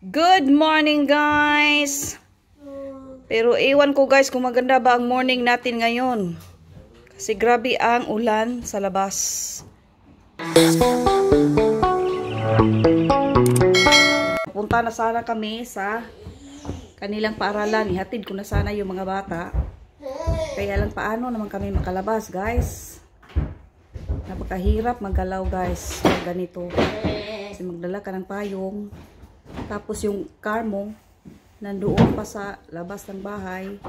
Good morning guys. Pero iwan ko guys kung maganda ba ang morning natin ngayon. Kasi grabe ang ulan sa labas. Punta na sana kami sa kanilang paaralan. Ihatid ko na sana yung mga bata. Kaya lang paano naman kami makalabas guys. Napakahirap maggalaw guys. Ganito. Kasi magdala ka ng payong. Tapos yung car mo nandoon pa sa labas ng bahay.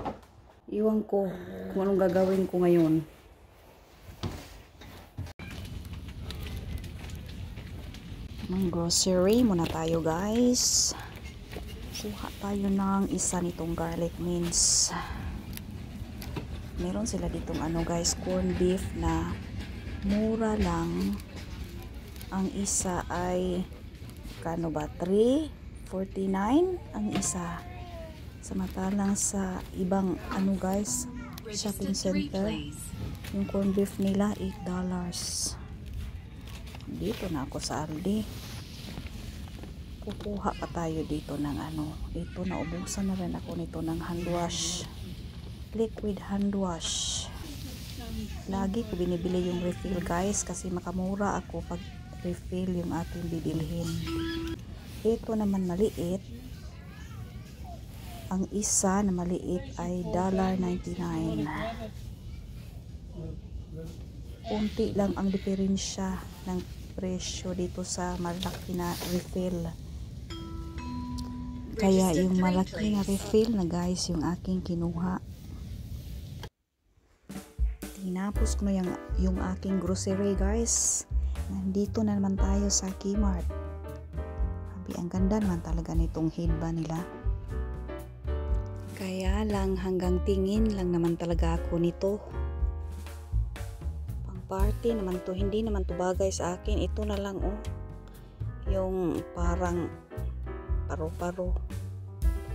Iwan ko kung anong gagawin ko ngayon. Ang grocery muna tayo guys. Kuha tayo ng isa nitong garlic mince. Meron sila ditong guys, corn beef na mura lang. Ang isa ay kano ba? 3.49 ang isa. Samantalang sa ibang guys, shopping center, yung corn beef nila $8. Dito na ako sa Aldi. Kukuha pa tayo dito ng ito, naubusan na rin ako nito ng hand wash, liquid hand wash. Lagi ko binibili yung refill guys kasi makamura ako pag refill yung ating bibilhin. Ito naman maliit. Ang isa na maliit ay $1.99. Kunti lang ang diferensya ng presyo dito sa malaki na refill. Kaya yung malaki na refill na guys yung aking kinuha. Tinapos ko na yung aking grocery guys. Nandito na naman tayo sa Kmart. Habi, ang ganda naman talaga nitong headband nila. Kaya lang hanggang tingin lang naman talaga ako nito. Pang party naman to, hindi naman to bagay sa akin. Ito na lang yung parang paro-paro.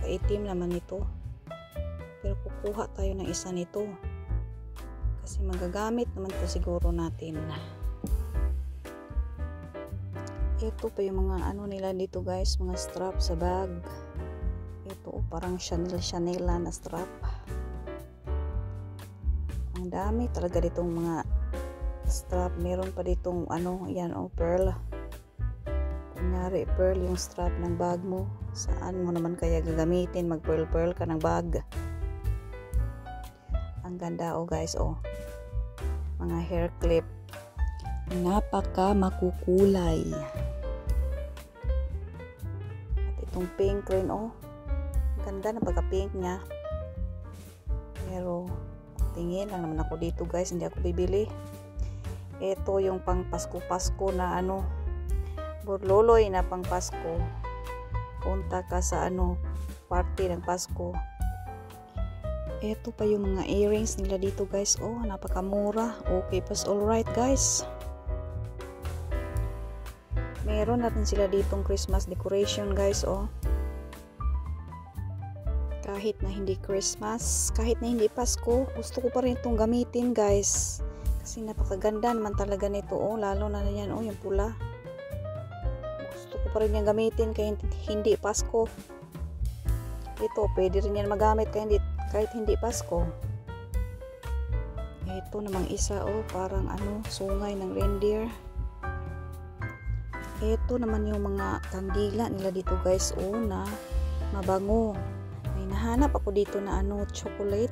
Kaitim naman ito. Pero kukuha tayo ng isa nito. Kasi magagamit naman to siguro natin. Ito pa yung mga nila dito guys, mga strap sa bag. Ito parang Chanel na strap. Ang dami talaga ditong mga strap. Meron pa ditong yan pearl. Kunyari pearl yung strap ng bag mo. Saan mo naman kaya gagamitin? Mag pearl ka ng bag. Ang ganda guys mga hair clip. Napaka makukulay. At itong pink rin ganda na pagka-pink niya. Pero tingin lang naman ako dito guys, hindi ako bibili. Ito yung pang Pasko na burloloy na pang Pasko. Punta ka sa party ng Pasko. Ito pa yung mga earrings nila dito guys. Napakamura. Okay, pas alright guys. Meron natin sila ditong Christmas decoration guys. Kahit na hindi Christmas, kahit na hindi Pasko, gusto ko pa rin itong gamitin guys. Kasi napakaganda naman talaga nito. Lalo na yan yung pula. Gusto ko pa rin yung gamitin kahit hindi Pasko. Ito, pwede rin yan magamit kahit hindi Pasko. Ito namang isa parang sungay ng reindeer. Ito naman yung mga kandila nila dito guys na mabango. May nahanap ako dito na chocolate.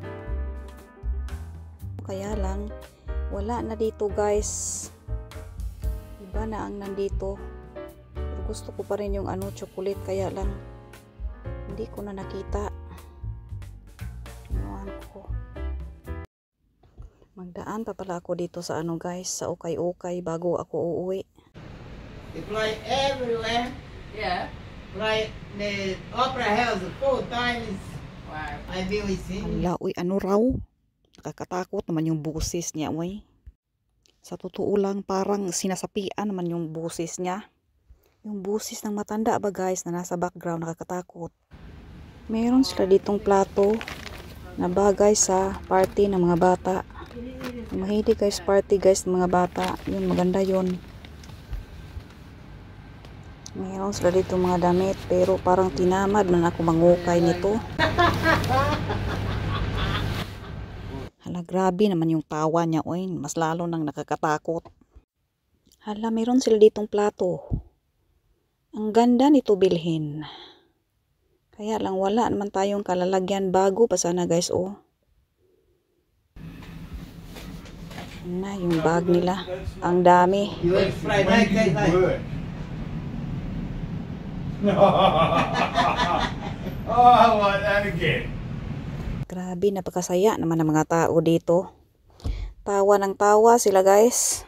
Kaya lang wala na dito guys. Iba na ang nandito. Pero gusto ko pa rin yung chocolate, kaya lang hindi ko na nakita. Magdaan pa pala ako dito sa guys, sa ukay-ukay bago ako uuwi. They fly everywhere. Yeah. Like the opera house 4 times. Wow. I've been seen. Ala, raw? Nakakatakot naman yung boses niya, Sa totoo lang, parang sinasapian naman yung boses niya. Yung boses ng matanda ba guys na nasa background, nakakatakot. Meron sila ditong plato na bagay sa party ng mga bata. Mahilig guys party guys ng mga bata. Yun, maganda yun. Mayroon sila dito mga damit, pero parang tinamad man ako mangukay nito. Hala, grabe naman yung tawa niya, oy. Mas lalo nang nakakatakot. Hala, mayroon sila ditong plato. Ang ganda nito bilhin. Kaya lang wala naman tayong kalalagyan, bago pa sana guys, oh. Na, yung bag nila. Ang dami. You ate fried egg, guys. Oh, I want that again. Grabe, napakasaya naman ng mga tao dito. Tawa ng tawa sila guys.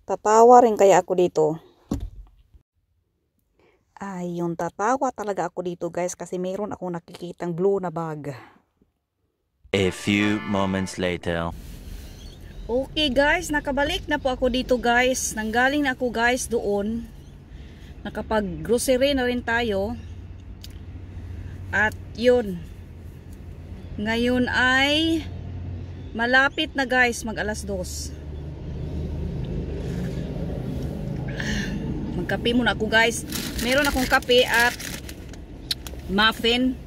Tatawa rin kaya ako dito. Ay, yung tatawa talaga ako dito guys, kasi meron akong nakikitang blue na bag. A few moments later. Okay guys, nakabalik na po ako dito guys. Nanggaling na ako guys doon. Nakapag-grocery na rin tayo. At yun. Ngayon ay malapit na guys, mag 2:00. Magkape muna ako guys. Meron akong kape at muffin.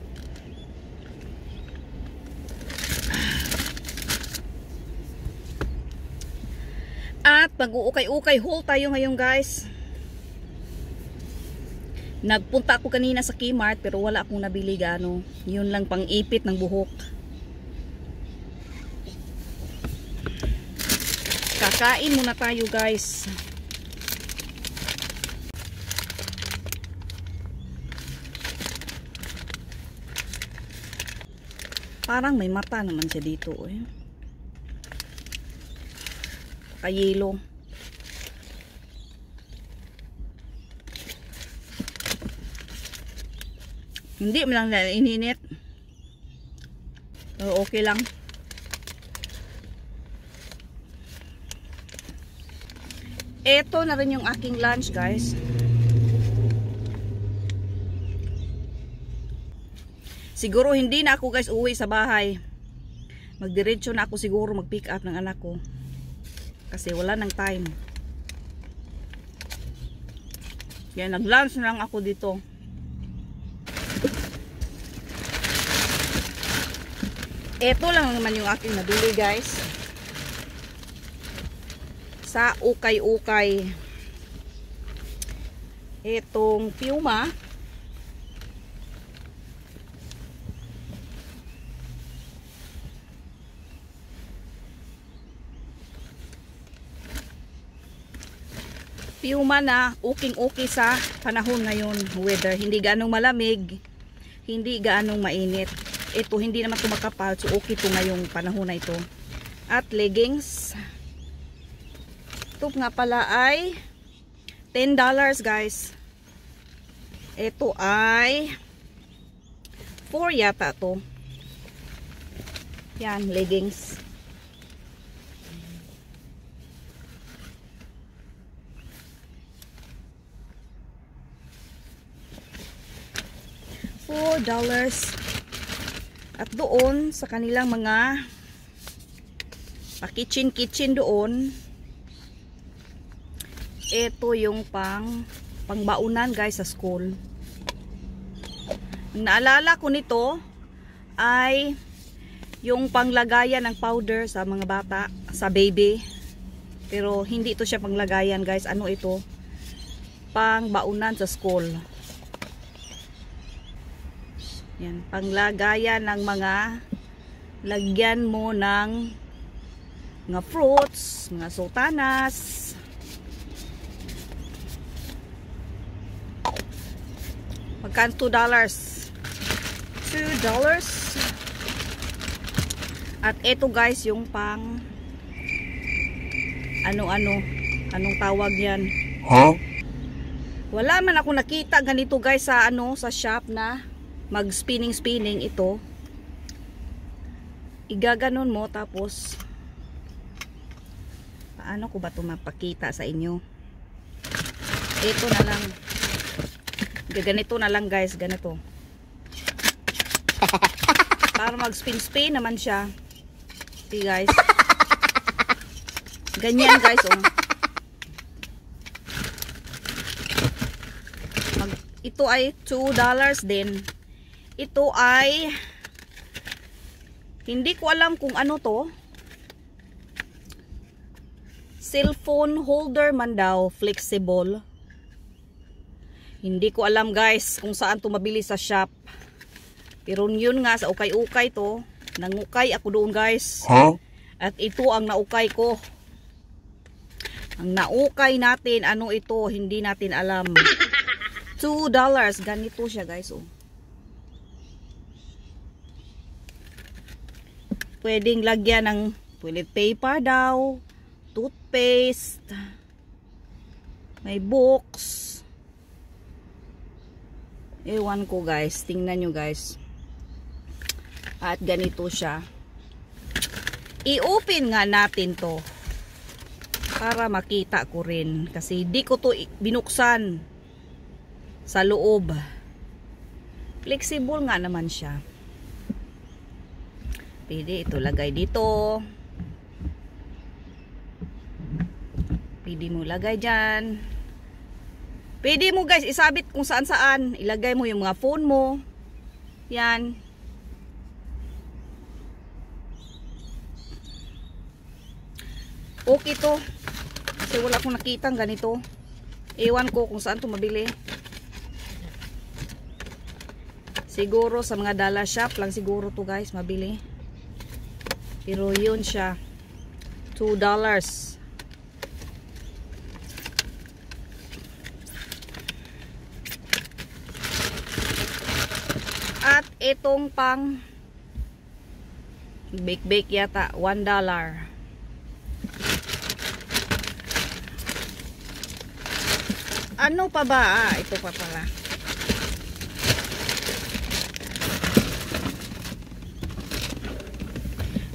At mag-uukay-ukay haul tayo ngayon guys. Nagpunta ako kanina sa Kmart pero wala akong nabili gaano. Yun lang pang ipit ng buhok. Kakain muna tayo guys. Parang may mata naman siya dito eh. Kayelo. Hindi mo lang ininit. So, okay lang. Ito na rin yung aking lunch guys. Siguro hindi na ako guys uwi sa bahay. Magdiretso na ako siguro mag-pick up ng anak ko. Kasi wala nang time. Kaya nag-lunch na lang ako dito. Ito lang naman yung aking nabili guys. Sa ukay-ukay. Itong Puma. Puma na uking-uki sa panahon ngayon, weather. Hindi ganong malamig, hindi ganong mainit. Ito hindi naman tumakapal, so okay to ngayong panahon na ito. At leggings. Ito nga pala ay $10 guys. Ito ay 4 yata to. Yan, leggings. $4. At doon sa kanilang mga kitchen doon, ito yung pangbaunan guys sa school. Ang naalala ko nito ay yung panglagayan ng powder sa mga bata, sa baby. Pero hindi ito siya panglagayan guys. Ano ito? Pangbaunan sa school. Yan, panglagayan ng mga lagyan mo ng mga fruits, mga sultanas. Magkano? $2. At ito guys yung pang anong tawag yan? Huh? Wala man ako nakita ganito guys sa sa shop na mag spinning ito. Igaganon mo tapos paano ko ba ito mapakita sa inyo? Ito na lang. Gaganito na lang guys, ganito. Para mag spin naman siya. See guys. Ganyan guys oh. ito ay $2 din. Ito ay hindi ko alam kung ano to. Cellphone holder man daw, flexible. Hindi ko alam guys kung saan to mabili sa shop. Pero yun nga, sa ukay-ukay to. Nangukay ako doon guys. Huh? At ito ang naukay ko. Ang naukay natin, ano ito, hindi natin alam. $2. Ganito siya guys. Oh. Pwedeng lagyan ng toilet paper daw. Toothpaste. May books. Ewan ko guys. Tingnan nyo guys. At ganito siya. I-open nga natin to. Para makita ko rin. Kasi di ko to binuksan sa loob. Flexible nga naman siya. Pwede ito lagay dito. Pwede mo lagay dyan. Pwede mo guys isabit kung saan saan. Ilagay mo yung mga phone mo. Yan. Okay to. Kasi wala akong nakitang ganito. Ewan ko kung saan to mabili. Siguro sa mga dollar shop lang siguro to guys mabili. Pero yun siya. $2. At itong pang bake yata $1. Ano pa ba? Ito pa pala.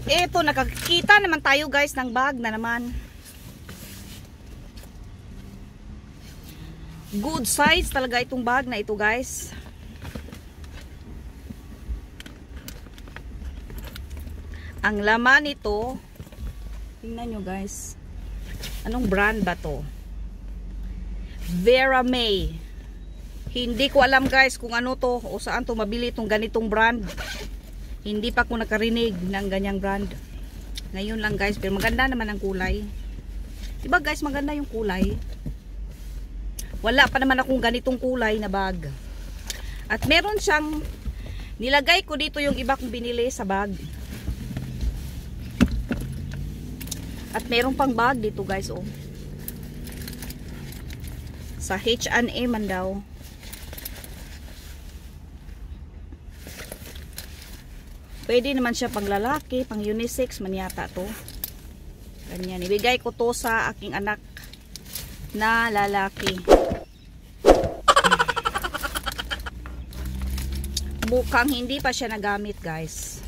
Ito, nakakita naman tayo guys ng bag na naman. Good size talaga itong bag na ito guys. Ang laman nito, tingnan nyo guys. Anong brand ba to? Vera May. Hindi ko alam guys kung ano to o saan to mabili itong ganitong brand. Hindi pa ako nakarinig ng ganyang brand. Ngayon lang guys, pero maganda naman ang kulay. Diba guys, maganda yung kulay. Wala pa naman akong ganitong kulay na bag. At meron siyang, nilagay ko dito yung iba kong binili sa bag. At meron pang bag dito guys, oh. Sa H&M man daw. Pwede naman siya pang lalaki, pang unisex man yata to. Ganyan. Ibigay ko to sa aking anak na lalaki. Mukhang hindi pa siya nagamit guys.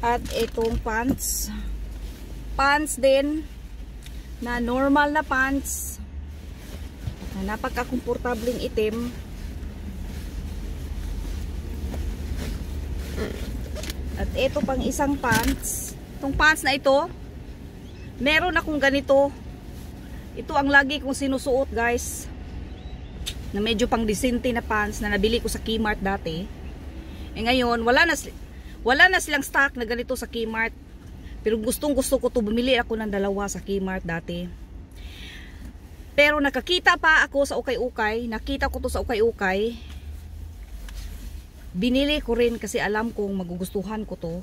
At itong pants. Pants din. Na normal na pants. Na napaka-komportabling itim. At ito pang isang pants. Itong pants na ito. Meron akong ganito. Ito ang lagi kong sinusuot guys. Na medyo pang disente na pants na nabili ko sa Kmart dati. Eh ngayon, wala na silang stock na ganito sa Kmart. Pero gustong gusto ko to. Bumili ako ng dalawa sa Kmart dati. Pero nakakita pa ako sa ukay-ukay. Nakita ko to sa ukay-ukay. Binili ko rin kasi alam kong magugustuhan ko to.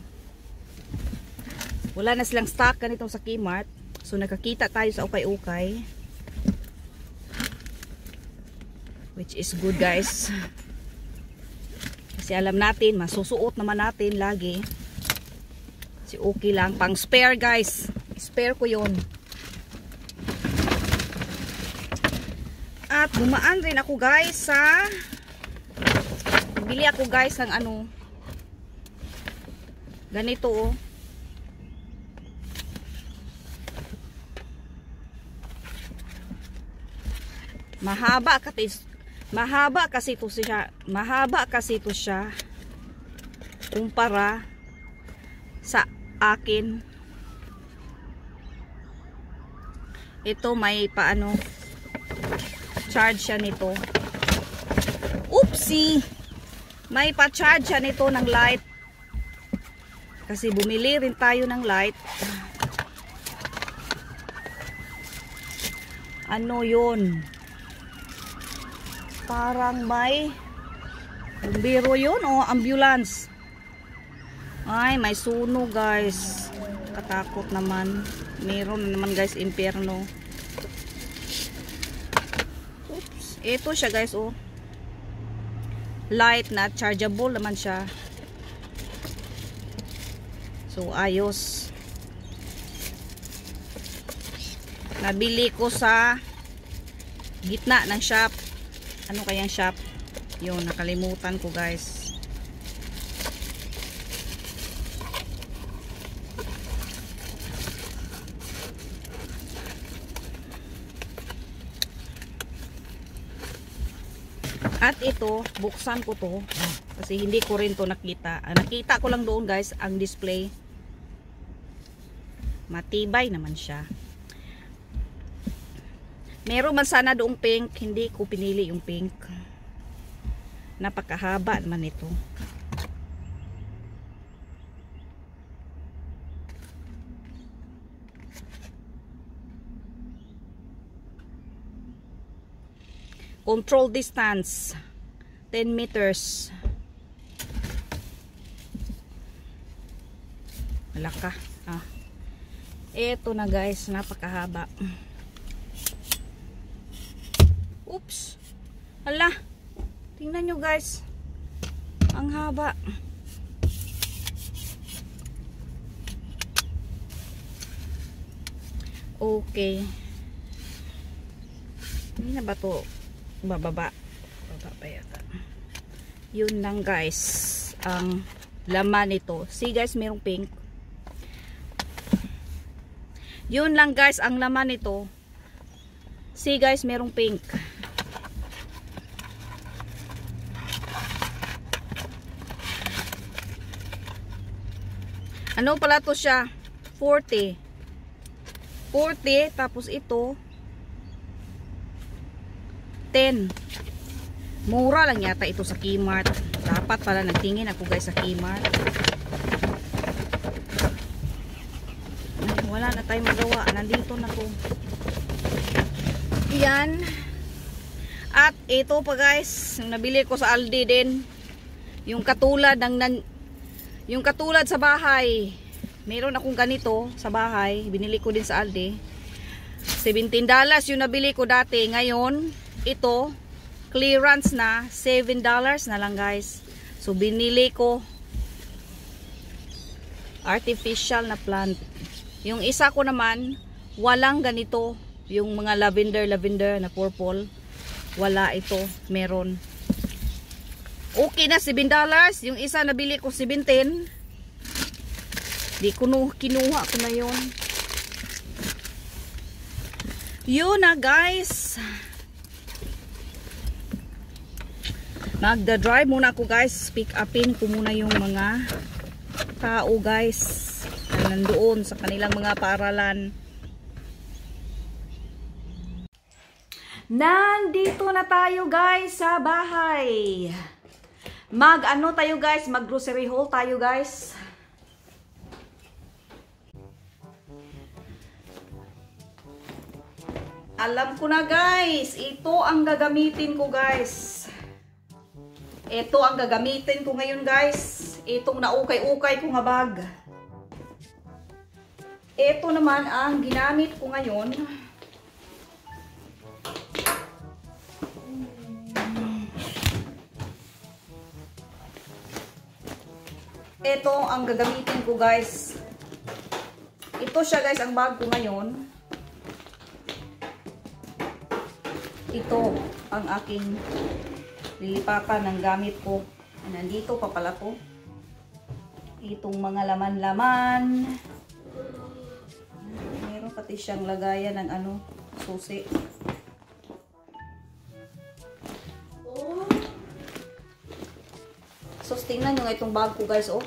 Wala na silang stock ganito sa Kmart. So nakakita tayo sa ukay-ukay. Which is good guys. Kasi alam natin, masusuot naman natin lagi. Kasi okay lang. Pang spare guys. Spare ko yun. At bumaan rin ako guys sa... Bili ako guys ng ano. Ganito oh. Mahaba kasi ito siya. Mahaba kasi ito siya. Kumpara sa akin. Ito may paano charge siya nito. Oopsie! May pa-charge siya nito ng light. Kasi bumili rin tayo ng light. Ano yun? Parang may bumbero yun o ambulance. Ay, may sunog guys. Katakot naman. Meron naman guys, impyerno. Oops. Ito siya guys, oh. Light na chargeable naman siya. So, ayos. Nabili ko sa gitna ng shop. Ano kayang shop? Yun, nakalimutan ko guys. At ito, buksan ko to kasi hindi ko rin to nakita. Nakita ko lang doon guys ang display. Matibay naman siya. Meron man sana doong pink, hindi ko pinili yung pink. Napakahaba naman ito. Control distance 10 meters. Malaka. Ito na guys, napakahaba. Oops. Hala. Tingnan nyo guys. Ang haba. Okay. Hindi na ba to bababa? Bababa pa yata. Yun lang guys ang laman nito. See guys, merong pink. Yun lang guys ang laman nito. See guys, merong pink. Ano pala to siya? 40. 40 tapos ito 10. Mura lang yata ito sa Kmart. Dapat pala nagtingin ako guys sa Kmart. Wala na tayong magawa. Nandito na to. Yan. At ito pa guys, nabili ko sa Aldi din. Yung katulad yung katulad sa bahay. Meron akong ganito sa bahay. Binili ko din sa Aldi. $17 yung nabili ko dati. Ngayon, ito clearance na $7 na lang guys. So binili ko artificial na plant. Yung isa ko naman walang ganito, yung mga lavender na purple, wala ito, meron. Okay na $7. Yung isa nabili ko 17. Di ko kinuha ko na yun. Yun na guys. Magda-drive muna ako guys. Pick upin ko muna yung mga tao guys na nandoon sa kanilang mga paaralan. Nandito na tayo guys sa bahay. Mag-ano tayo guys? Mag-grocery haul tayo guys. Alam ko na guys. Ito ang gagamitin ko guys. Ito ang gagamitin ko ngayon guys. Itong naukay-ukay ko nga bag. Ito naman ang ginamit ko ngayon. Ito ang gagamitin ko guys. Ito siya guys ang bag ko ngayon. Ito ang aking lilipatan ng gamit ko. Nandito pa pala to. Itong mga laman-laman. Meron pati siyang lagayan ng ano, susi. So, tingnan nyo nga itong bag ko guys, oh.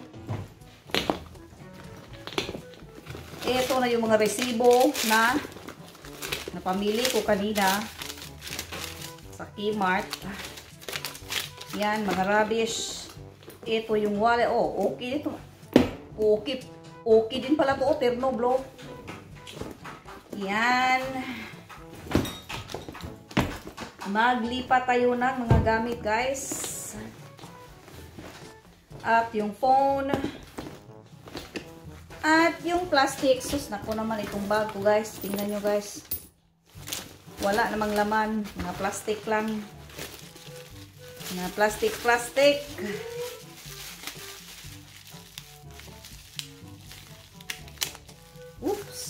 Ito na yung mga resibo na Napamili ko kanina sa Kmart. Yan, mga rubbish. Ito yung wallet. Oh, okay dito. Okay. Okay din pala to. Terno blow. Yan. Maglipat tayo ng mga gamit, guys. At yung phone. At yung plastic. Sus, naku naman itong bag ko, guys. Tingnan nyo, guys. Wala namang laman. Mga plastic lang. Mga plastic. Oops.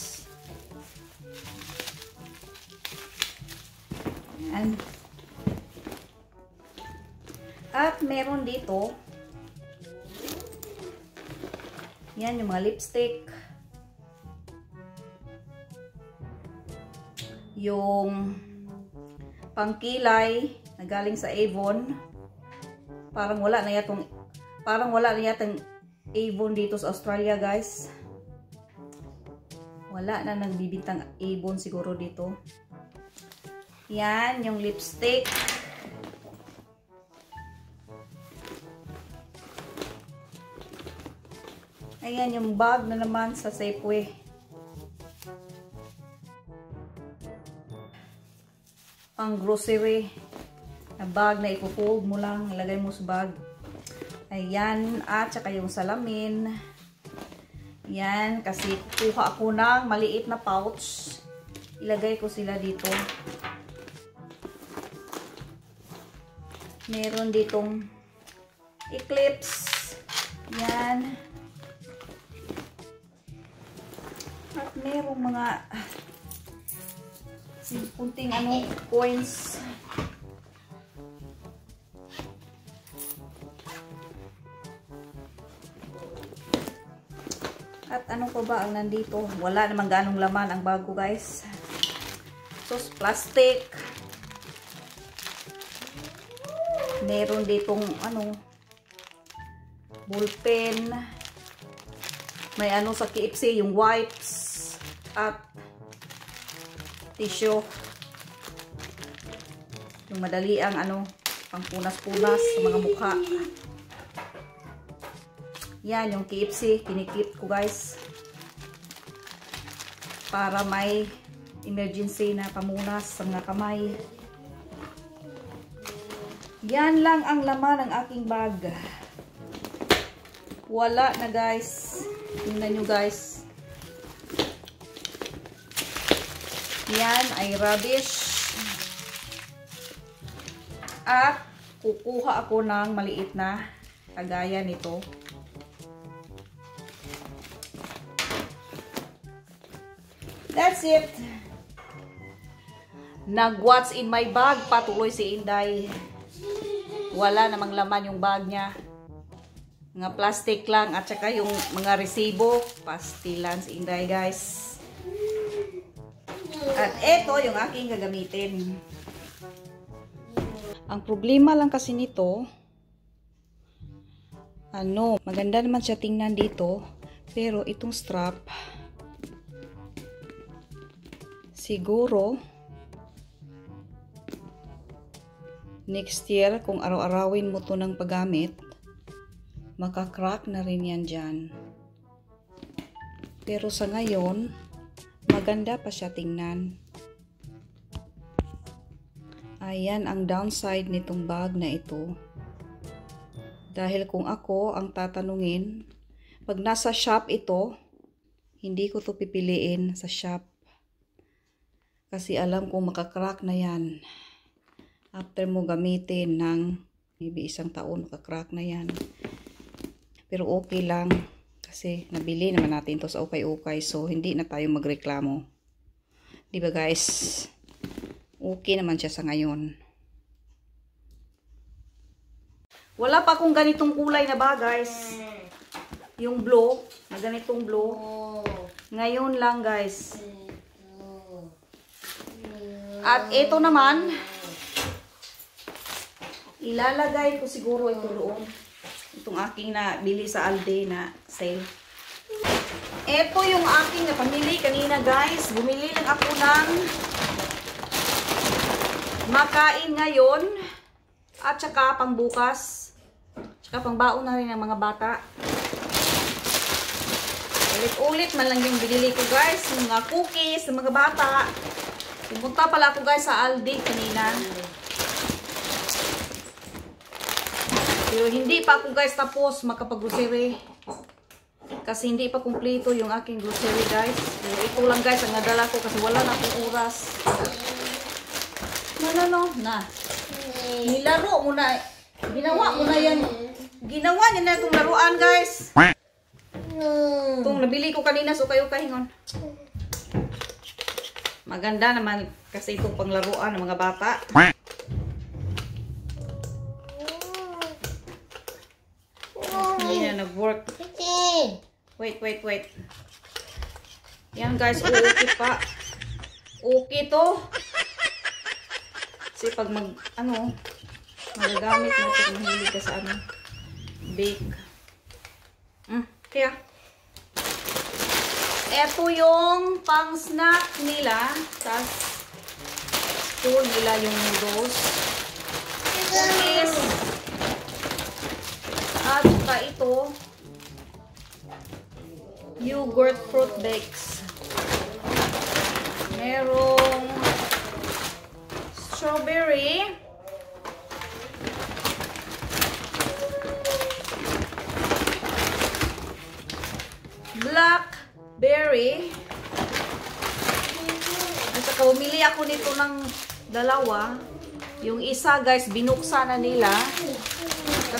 Yan. At meron dito. Yan yung mga lipstick. Yung pangkilay na galing sa Avon. Parang wala na yatang Avon dito sa Australia, guys. Wala na nagbibintang Avon siguro dito. Yan, yung lipstick. Ayan, yung bag na naman sa Safeway. Pang grocery. Na bag na ipo-fold mo lang. Ilagay mo sa bag. Ayan. At saka yung salamin. Yan. Kasi kukuha ako ng maliit na pouch. Ilagay ko sila dito. Meron ditong eclipse. Yan. At merong mga kunting coins. At ano pa ba ang nandito? Wala namang ganong laman ang bago, guys. So, plastic. Meron ditong ballpen. May sa KFC, yung wipes. At tissue. Yung madali ang pangpunas-punas sa mga mukha. Yan, yung KFC. Kinikip ko, guys. Para may emergency na pamunas sa mga kamay. Yan lang ang laman ng aking bag. Wala na, guys. Tingnan nyo, guys. Yan ay rubbish. At kukuha ako ng maliit na kagaya nito. That's it. Nag-what's in my bag. Patuloy si Inday. Wala namang laman yung bag niya. Mga plastic lang. At saka yung mga resibo. Pastilan si Inday, guys. At eto yung aking gagamitin. Ang problema lang kasi nito, maganda naman siya tingnan dito. Pero itong strap, siguro, next year, kung araw-arawin mo to ng paggamit, makakrack na rin yan dyan. Pero sa ngayon, maganda pa siya tingnan. Ayan ang downside nitong bag na ito. Dahil kung ako ang tatanungin, pag nasa shop ito, hindi ko to pipiliin sa shop. Kasi alam kong makakrack na yan. After mo gamitin ng maybe 1 taon, makakrack na yan. Pero okay lang. Kasi nabili naman natin to sa ukay-ukay. So, hindi na tayo magreklamo. Diba, guys? Okay naman siya sa ngayon. Wala pa akong ganitong kulay na ba, guys? Yung blue. Na ganitong blue. Ngayon lang, guys. At ito naman, ilalagay ko siguro ito doon. Itong aking nabili sa Aldi na sale. Ito yung aking napamili kanina guys. Bumili lang ako ng makain ngayon at saka pang bukas. Tsaka pang baon na rin ng mga bata. Ulit-ulit man lang yung binili ko guys. Yung mga cookies ng mga bata. Pumunta pala ako guys sa Aldi kanina. Pero hindi pa ako guys tapos makapag-grocery. Kasi hindi pa kumpleto yung aking grocery guys. Pero ito lang guys ang nadala ko kasi wala na akong oras. No. Nilaro mo na. Ginawa mo na yan. Ginawa niya na itong laruan guys. Itong nabili ko kanina so kayo kahingon. Maganda naman kasi itong panglaruan ng mga bata. Hindi na nag-work. Wait. Yan guys, okay pa. Okay to. Kasi pag magagamit mo ito kung hindi ka sa bake. Kaya. Ito yung pang snack nila. Tapos, school nila yung noodles. Cookies. At saka ito, yogurt fruit bakes. Merong strawberry. Blackberry. At saka umili ako nito ng dalawa. Yung isa guys, binuksan na nila.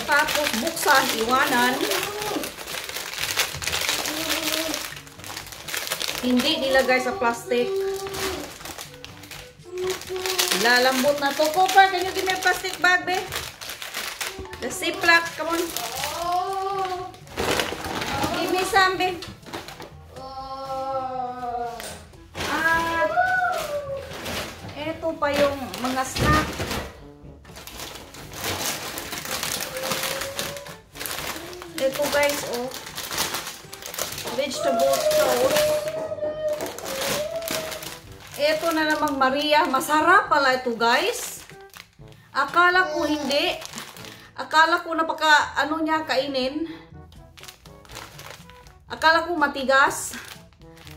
Tapos buksan, iwanan. Hindi nilagay sa plastic. Lalambot na to. Cooper, can you give me a plastic bag, be? The Ziploc, come on. Give me some, be. At eto pa yung mga snack. Ito guys, oh. Vegetable toast. Ito na namang Maria. Masarap pala ito guys. Akala ko hindi. Akala ko napaka niya kainin. Akala ko matigas.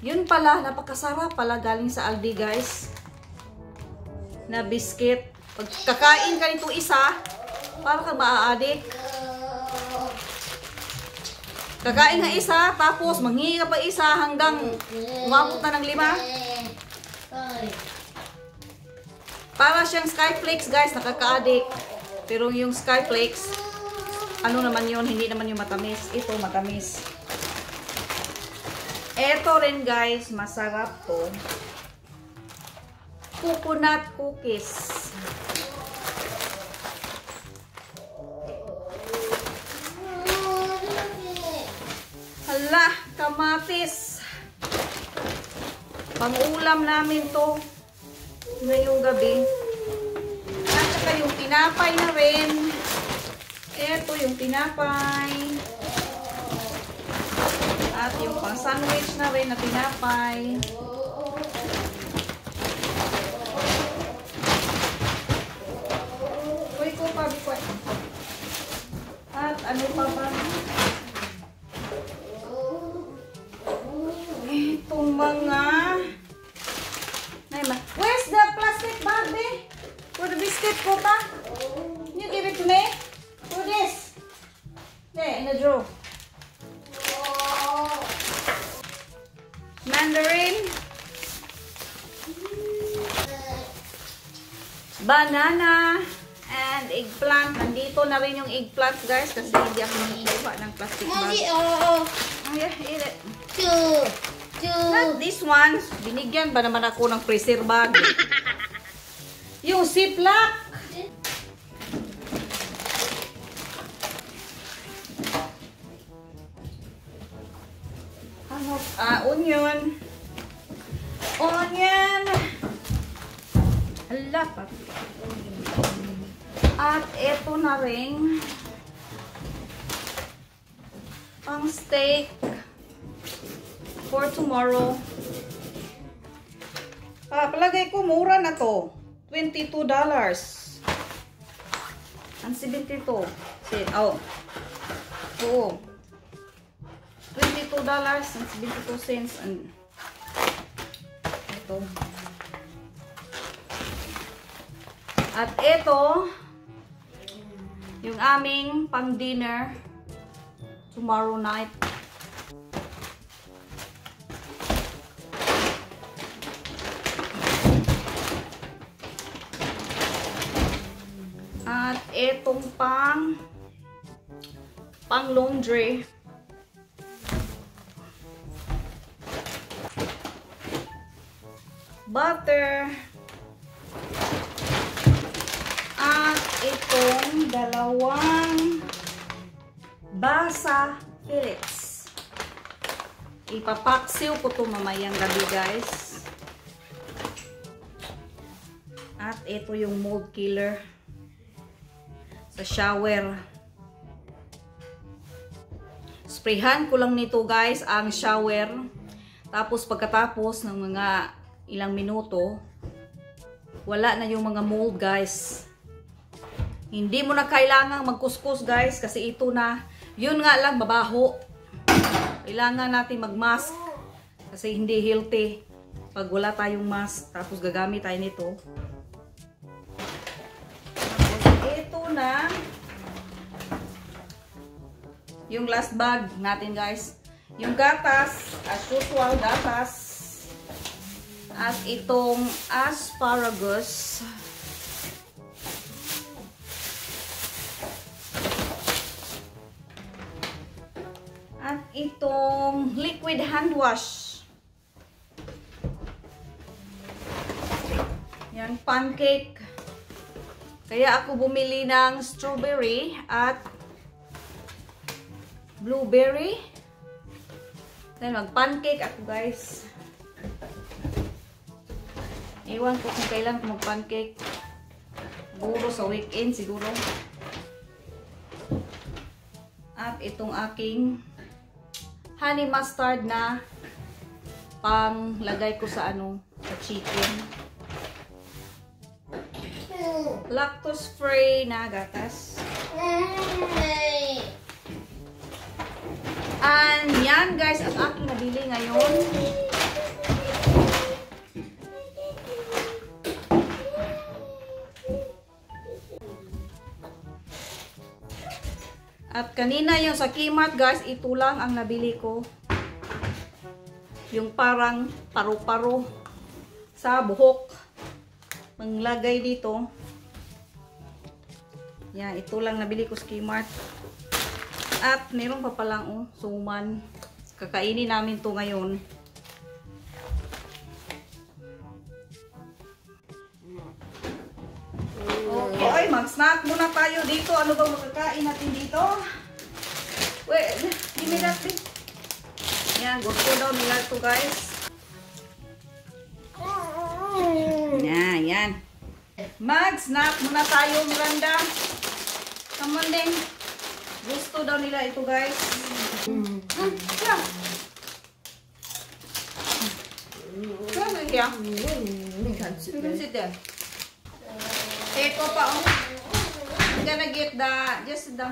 Yun pala, napakasarap pala galing sa Aldi guys. Na biscuit. Pag kakain ka nito isa, para kang maa-addict. Kakain nga isa, tapos manghingi ka pa isa hanggang umabot na ng 5. Para siyang Skyflakes guys, nakaka-addict. Pero yung Skyflakes, naman yun, hindi naman yung matamis. Ito matamis. Ito rin guys, masarap to. Coconut cookies. Hala, kamatis. Pang-ulam namin to ngayong gabi. At saka yung tinapay na rin. Ito yung tinapay. At yung pang-sandwich na rin na tinapay. Uy, ko pa, bikwat. At ano pa ba? Itong mga where's the plastic bag, be? For the biscuit, Kota? Can you give it to me? For this. There, in the drawer. Mandarin. Banana. And eggplant. Nandito na rin yung eggplant, guys. Kasi hindi ako nagkuha ng plastic bag. Oh, yeah, eat it. Not this one. Binigyan ba naman ako ng freezer bag? Yung Ziploc. Ano? Onion. Onion. Hala pa. At ito na rin. Pang steak. for tomorrow. Palagay ko mura na to. $22. Ang 72. Oh. Oo. $22.72 and ito. At ito yung aming pang dinner tomorrow night. At etong pang laundry. Butter. At itong dalawang basa fillets. Ipapaksiw ko ito mamayang gabi, guys. At ito yung mold killer sa shower. Sprayhan ko lang nito, guys, ang shower. Tapos pagkatapos ng mga ilang minuto, wala na yung mga mold, guys. Hindi mo na kailangang magkuskus, guys, kasi ito na, yun nga lang, babaho. Kailangan natin magmask kasi hindi healthy pag wala tayong mask. Tapos gagamit tayo nito. Tapos ito na yung last bag natin, guys. Yung gatas, as usual, gatas. At itong asparagus. At itong liquid hand wash. Yan, pancake. Kaya ako bumili ng strawberry at blueberry. Then mag-pancake ako, guys. Iwan ko kung kailan ko mag-pancake. Siguro sa weekend, siguro. At itong aking honey mustard na panglagay ko sa sa chicken. Lactose free na gatas. And yan, guys, ang aking nabili ngayon. At kanina yung sa Kmart, guys, ito lang ang nabili ko. Yung parang paru-paro sa buhok. Manglagay dito. Yan, ito lang nabili ko sa Kmart. At meron pa palang suman. Kakainin namin to ngayon. Okay, mag-snack muna tayo dito. Ano bang makakain natin dito? Wait, give me that thing. Yan, gusto daw nila ito, guys. Yan. Mag-snack muna tayo, Miranda. Come on din. Gusto daw nila ito, guys. Yeah. Come on here. You can sit there. Eko pa, I'm gonna get the, just the